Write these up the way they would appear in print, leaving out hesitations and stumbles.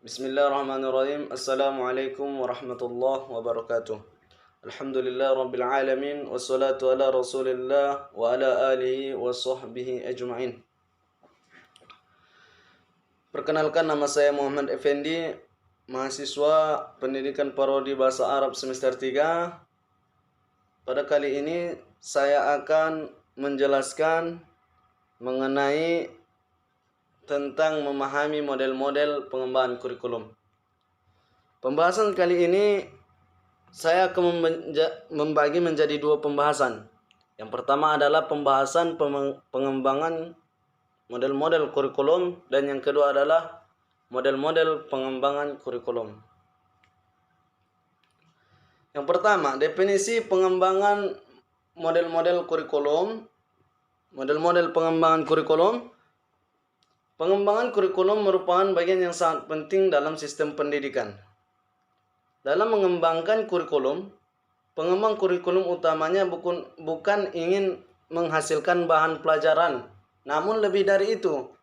Bismillahirrahmanirrahim. Assalamualaikum warahmatullahi wabarakatuh. Alhamdulillah rabbil alamin. Wassalatu ala rasulillah wa ala alihi wa sahbihi ajma'in. Perkenalkan, nama saya Muhammad Effendi, mahasiswa pendidikan parodi bahasa Arab semester 3. Pada kali ini saya akan menjelaskan mengenai tentang memahami model-model pengembangan kurikulum. Pembahasan kali ini saya akan membagi menjadi dua pembahasan. Yang pertama adalah pembahasan pengembangan model-model kurikulum, dan yang kedua adalah model-model pengembangan kurikulum. Yang pertama, definisi pengembangan model-model kurikulum. Model-model pengembangan kurikulum. Pengembangan kurikulum merupakan bagian yang sangat penting dalam sistem pendidikan. Dalam mengembangkan kurikulum, pengembang kurikulum utamanya bukan ingin menghasilkan bahan pelajaran, namun lebih dari itu,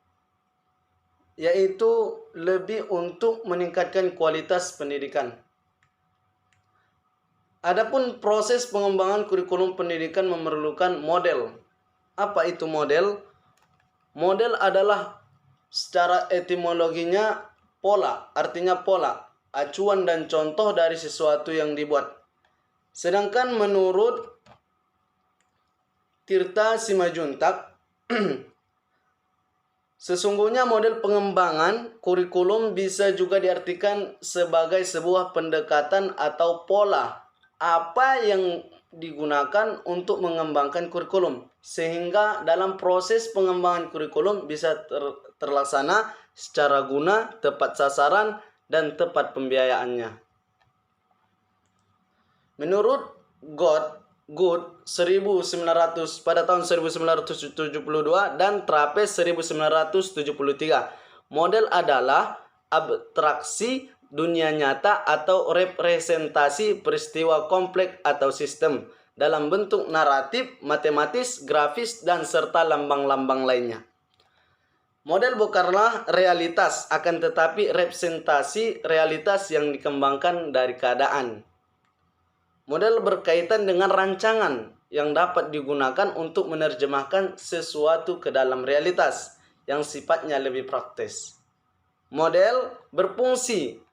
yaitu lebih untuk meningkatkan kualitas pendidikan. Adapun proses pengembangan kurikulum pendidikan memerlukan model. Apa itu model? Model adalah secara etimologinya pola, artinya pola, acuan dan contoh dari sesuatu yang dibuat. Sedangkan menurut Tirta Simajuntak, sesungguhnya model pengembangan kurikulum bisa juga diartikan sebagai sebuah pendekatan atau pola apa yang digunakan untuk mengembangkan kurikulum, sehingga dalam proses pengembangan kurikulum bisa terlaksana secara guna, tepat sasaran, dan tepat pembiayaannya. Menurut Good 1900 pada tahun 1972 dan Trapez 1973, model adalah abstraksi dunia nyata atau representasi peristiwa kompleks atau sistem dalam bentuk naratif, matematis, grafis, dan serta lambang-lambang lainnya. Model bukanlah realitas, akan tetapi representasi realitas yang dikembangkan dari keadaan. Model berkaitan dengan rancangan yang dapat digunakan untuk menerjemahkan sesuatu ke dalam realitas yang sifatnya lebih praktis. Model berfungsi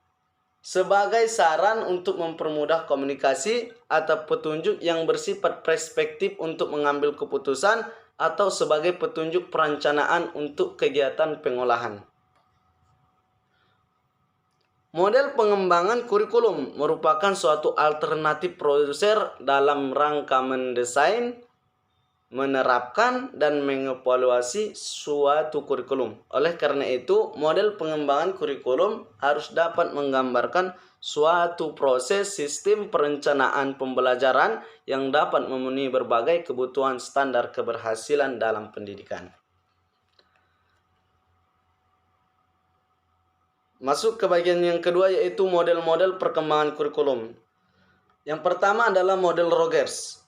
sebagai saran untuk mempermudah komunikasi atau petunjuk yang bersifat perspektif untuk mengambil keputusan atau sebagai petunjuk perencanaan untuk kegiatan pengolahan. Model pengembangan kurikulum merupakan suatu alternatif produser dalam rangka mendesain, menerapkan, dan mengevaluasi suatu kurikulum. Oleh karena itu, model pengembangan kurikulum harus dapat menggambarkan suatu proses sistem perencanaan pembelajaran yang dapat memenuhi berbagai kebutuhan standar keberhasilan dalam pendidikan. Masuk ke bagian yang kedua, yaitu model-model perkembangan kurikulum. Yang pertama adalah model Rogers.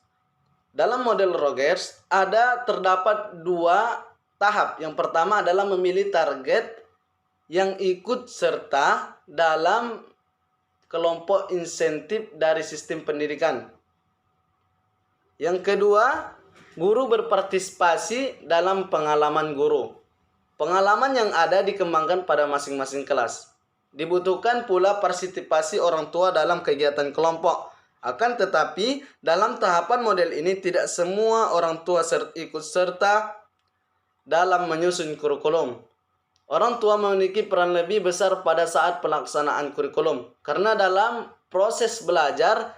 Dalam model Rogers terdapat dua tahap. Yang pertama adalah memilih target yang ikut serta dalam kelompok insentif dari sistem pendidikan. Yang kedua, guru berpartisipasi dalam pengalaman guru. Pengalaman yang ada dikembangkan pada masing-masing kelas. Dibutuhkan pula partisipasi orang tua dalam kegiatan kelompok. Akan tetapi, dalam tahapan model ini tidak semua orang tua ikut serta dalam menyusun kurikulum. Orang tua memiliki peran lebih besar pada saat pelaksanaan kurikulum, karena dalam proses belajar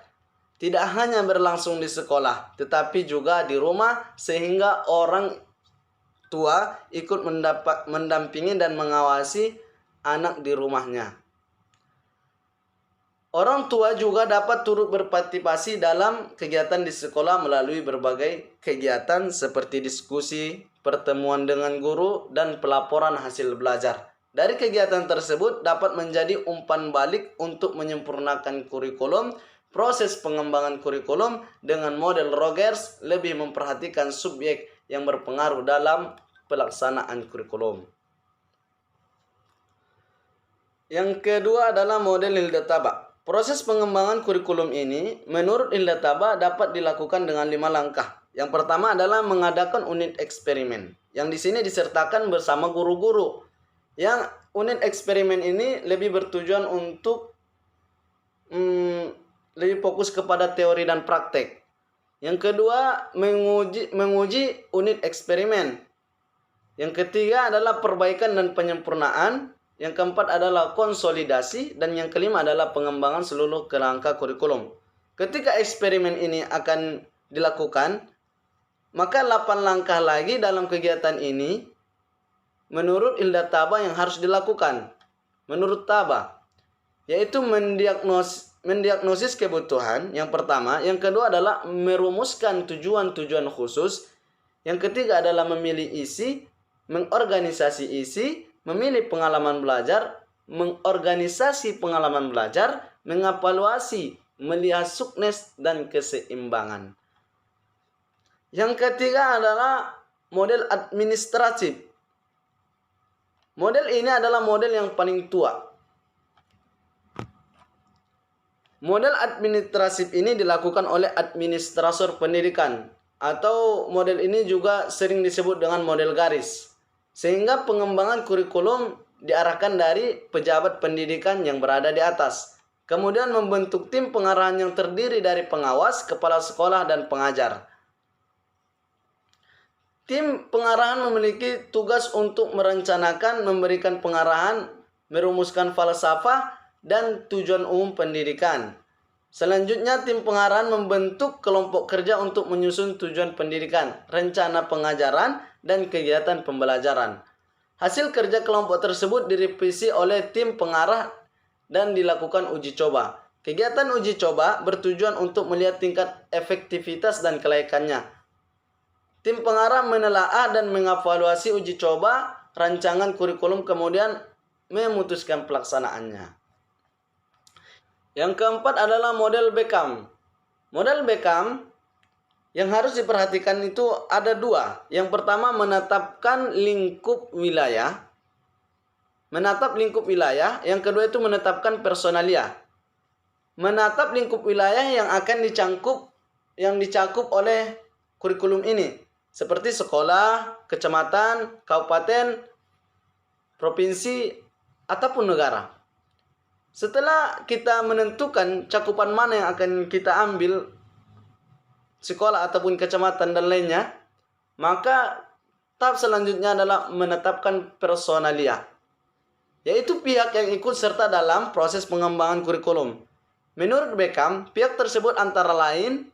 tidak hanya berlangsung di sekolah, tetapi juga di rumah, sehingga orang tua ikut mendampingi dan mengawasi anak di rumahnya. Orang tua juga dapat turut berpartisipasi dalam kegiatan di sekolah melalui berbagai kegiatan seperti diskusi, pertemuan dengan guru, dan pelaporan hasil belajar. Dari kegiatan tersebut dapat menjadi umpan balik untuk menyempurnakan kurikulum. Proses pengembangan kurikulum dengan model Rogers lebih memperhatikan subjek yang berpengaruh dalam pelaksanaan kurikulum. Yang kedua adalah model Hildataba. Proses pengembangan kurikulum ini menurut Hildataba dapat dilakukan dengan 5 langkah. Yang pertama adalah mengadakan unit eksperimen, yang di sini disertakan bersama guru-guru. Yang unit eksperimen ini lebih bertujuan untuk lebih fokus kepada teori dan praktek. Yang kedua, menguji unit eksperimen. Yang ketiga adalah perbaikan dan penyempurnaan. Yang keempat adalah konsolidasi. Dan yang kelima adalah pengembangan seluruh kerangka kurikulum. Ketika eksperimen ini akan dilakukan, maka 8 langkah lagi dalam kegiatan ini menurut Hildataba yang harus dilakukan. Menurut Taba, yaitu mendiagnosis kebutuhan yang pertama, yang kedua adalah merumuskan tujuan-tujuan khusus, yang ketiga adalah memilih isi, mengorganisasi isi, memilih pengalaman belajar, mengorganisasi pengalaman belajar, mengevaluasi, melihat sukses dan keseimbangan. Yang ketiga adalah model administratif. Model ini adalah model yang paling tua. Model administratif ini dilakukan oleh administrator pendidikan, atau model ini juga sering disebut dengan model garis. Sehingga pengembangan kurikulum diarahkan dari pejabat pendidikan yang berada di atas. Kemudian membentuk tim pengarahan yang terdiri dari pengawas, kepala sekolah, dan pengajar. Tim pengarahan memiliki tugas untuk merencanakan, memberikan pengarahan, merumuskan falsafah, dan tujuan umum pendidikan. Selanjutnya, tim pengarahan membentuk kelompok kerja untuk menyusun tujuan pendidikan, rencana pengajaran, dan kegiatan pembelajaran. Hasil kerja kelompok tersebut direvisi oleh tim pengarah dan dilakukan uji coba. Kegiatan uji coba bertujuan untuk melihat tingkat efektivitas dan kelaikannya. Tim pengarah menelaah dan mengevaluasi uji coba rancangan kurikulum, kemudian memutuskan pelaksanaannya. Yang keempat adalah model Beckham. Model Beckham yang harus diperhatikan itu ada 2. Yang pertama, menetapkan lingkup wilayah. Menatap lingkup wilayah. Yang kedua itu menetapkan personalia. Menatap lingkup wilayah yang akan dicakup oleh kurikulum ini, seperti sekolah, kecamatan, kabupaten, provinsi, ataupun negara. Setelah kita menentukan cakupan mana yang akan kita ambil, sekolah ataupun kecamatan dan lainnya, maka tahap selanjutnya adalah menetapkan personalia, yaitu pihak yang ikut serta dalam proses pengembangan kurikulum. Menurut Beckham, pihak tersebut antara lain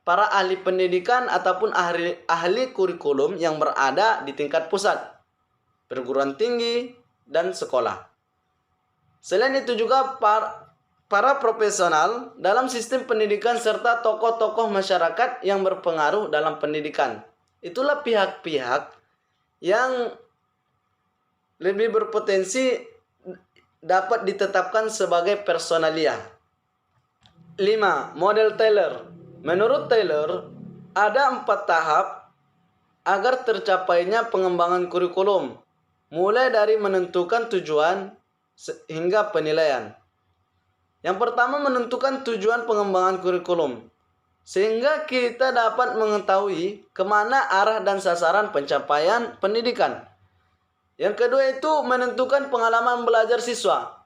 para ahli pendidikan ataupun ahli kurikulum yang berada di tingkat pusat, perguruan tinggi, dan sekolah. Selain itu juga para profesional dalam sistem pendidikan serta tokoh-tokoh masyarakat yang berpengaruh dalam pendidikan. Itulah pihak-pihak yang lebih berpotensi dapat ditetapkan sebagai personalia. 5. Model Taylor. Menurut Taylor, ada 4 tahap agar tercapainya pengembangan kurikulum, mulai dari menentukan tujuan hingga penilaian. Yang pertama, menentukan tujuan pengembangan kurikulum, sehingga kita dapat mengetahui kemana arah dan sasaran pencapaian pendidikan. Yang kedua itu menentukan pengalaman belajar siswa.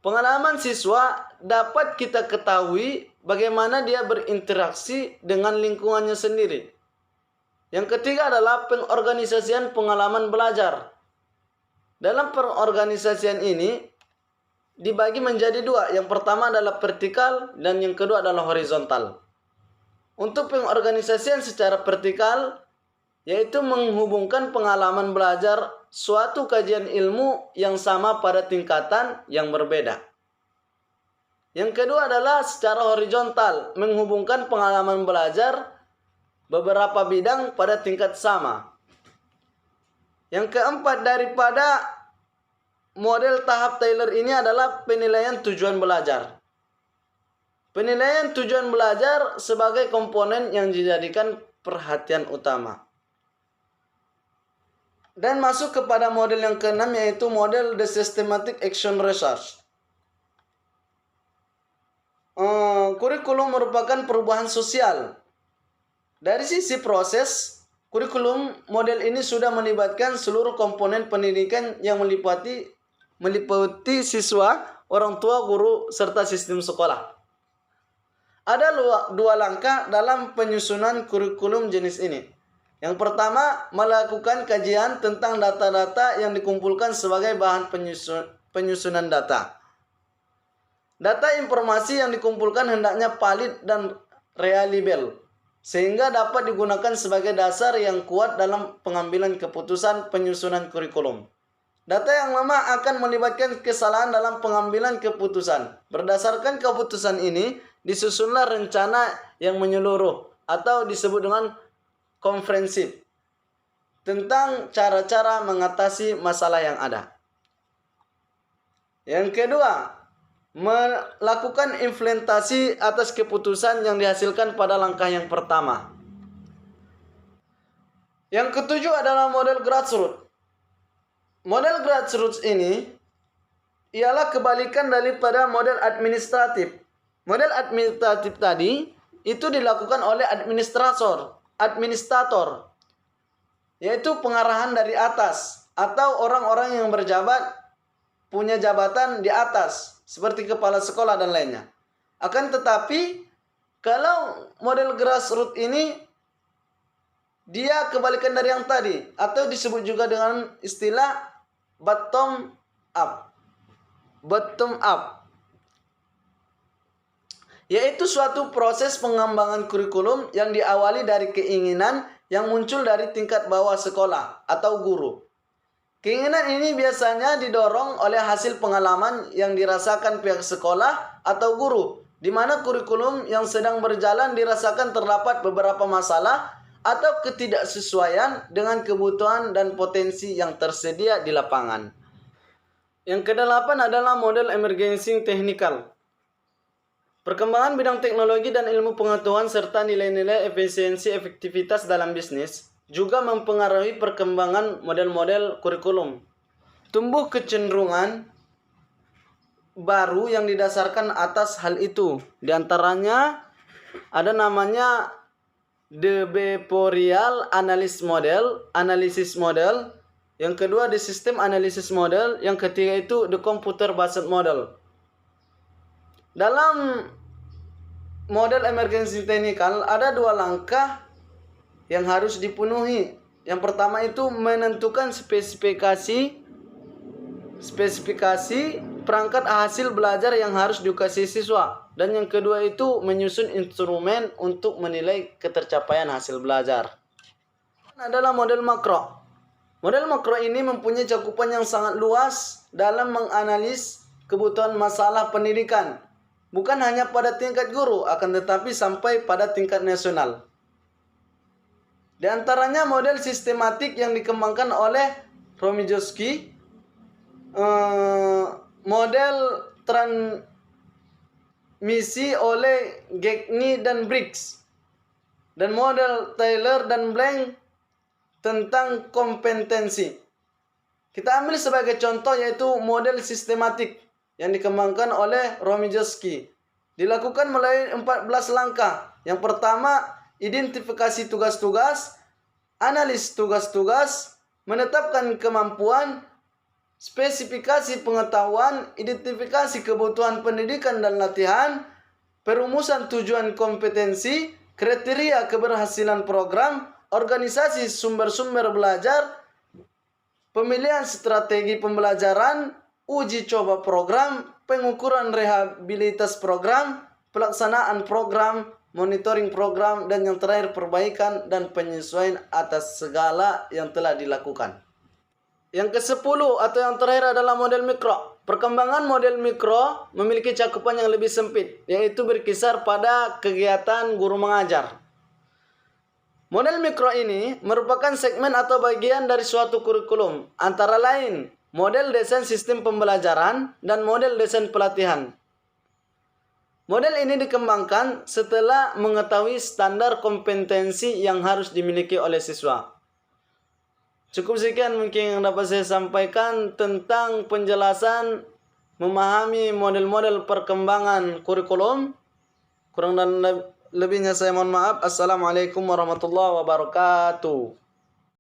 Pengalaman siswa dapat kita ketahui bagaimana dia berinteraksi dengan lingkungannya sendiri. Yang ketiga adalah pengorganisasian pengalaman belajar. Dalam pengorganisasian ini dibagi menjadi 2. Yang pertama adalah vertikal dan yang kedua adalah horizontal. Untuk pengorganisasian secara vertikal, yaitu menghubungkan pengalaman belajar suatu kajian ilmu yang sama pada tingkatan yang berbeda. Yang kedua adalah secara horizontal, menghubungkan pengalaman belajar beberapa bidang pada tingkat sama. Yang keempat daripada model tahap Taylor ini adalah penilaian tujuan belajar. Penilaian tujuan belajar sebagai komponen yang dijadikan perhatian utama. Dan masuk kepada model yang keenam, yaitu model The Systematic Action Research. Kurikulum merupakan perubahan sosial. Dari sisi proses, kurikulum model ini sudah melibatkan seluruh komponen pendidikan yang meliputi siswa, orang tua, guru, serta sistem sekolah. Ada dua langkah dalam penyusunan kurikulum jenis ini. Yang pertama, melakukan kajian tentang data-data yang dikumpulkan sebagai bahan penyusunan data. Data informasi yang dikumpulkan hendaknya valid dan reliable, sehingga dapat digunakan sebagai dasar yang kuat dalam pengambilan keputusan penyusunan kurikulum. Data yang lemah akan melibatkan kesalahan dalam pengambilan keputusan. Berdasarkan keputusan ini, disusunlah rencana yang menyeluruh atau disebut dengan komprehensif tentang cara-cara mengatasi masalah yang ada. Yang kedua, melakukan implementasi atas keputusan yang dihasilkan pada langkah yang pertama. Yang ketujuh adalah model grassroots. Model grassroots ini ialah kebalikan daripada model administratif. Model administratif tadi itu dilakukan oleh administrator, yaitu pengarahan dari atas atau orang-orang yang berjabat punya jabatan di atas seperti kepala sekolah dan lainnya. Akan tetapi kalau model grassroots ini dia kebalikan dari yang tadi, atau disebut juga dengan istilah bottom up, yaitu suatu proses pengembangan kurikulum yang diawali dari keinginan yang muncul dari tingkat bawah sekolah atau guru. Keinginan ini biasanya didorong oleh hasil pengalaman yang dirasakan pihak sekolah atau guru, di mana kurikulum yang sedang berjalan dirasakan terdapat beberapa masalah atau ketidaksesuaian dengan kebutuhan dan potensi yang tersedia di lapangan. Yang kedelapan adalah model emerging technical. Perkembangan bidang teknologi dan ilmu pengetahuan serta nilai-nilai efisiensi efektivitas dalam bisnis juga mempengaruhi perkembangan model-model kurikulum. Tumbuh kecenderungan baru yang didasarkan atas hal itu. Di antaranya ada namanya the behavioral analysis model. Yang kedua the system analysis model. Yang ketiga itu the computer based model. Dalam model emergency technical ada dua langkah yang harus dipenuhi. Yang pertama itu menentukan spesifikasi perangkat hasil belajar yang harus dikasih siswa. Dan yang kedua itu menyusun instrumen untuk menilai ketercapaian hasil belajar. Adalah model makro. Model makro ini mempunyai cakupan yang sangat luas dalam menganalisis kebutuhan masalah pendidikan. Bukan hanya pada tingkat guru, akan tetapi sampai pada tingkat nasional. Di antaranya model sistematik yang dikembangkan oleh Romijowski, model transmisi oleh Gagne dan Briggs, dan model Taylor dan Blank tentang kompetensi. Kita ambil sebagai contoh yaitu model sistematik yang dikembangkan oleh Romijowski. Dilakukan melalui 14 langkah. Yang pertama, identifikasi tugas-tugas, analis tugas-tugas, menetapkan kemampuan, spesifikasi pengetahuan, identifikasi kebutuhan pendidikan dan latihan, perumusan tujuan kompetensi, kriteria keberhasilan program, organisasi sumber-sumber belajar, pemilihan strategi pembelajaran, uji coba program, pengukuran rehabilitas program, pelaksanaan program, monitoring program, dan yang terakhir perbaikan dan penyesuaian atas segala yang telah dilakukan. Yang ke-10 atau yang terakhir adalah model mikro. Perkembangan model mikro memiliki cakupan yang lebih sempit, yaitu berkisar pada kegiatan guru mengajar. Model mikro ini merupakan segmen atau bagian dari suatu kurikulum, antara lain model desain sistem pembelajaran dan model desain pelatihan. Model ini dikembangkan setelah mengetahui standar kompetensi yang harus dimiliki oleh siswa. Cukup sekian mungkin yang dapat saya sampaikan tentang penjelasan memahami model-model perkembangan kurikulum. Kurang dan lebihnya saya mohon maaf. Assalamualaikum warahmatullahi wabarakatuh.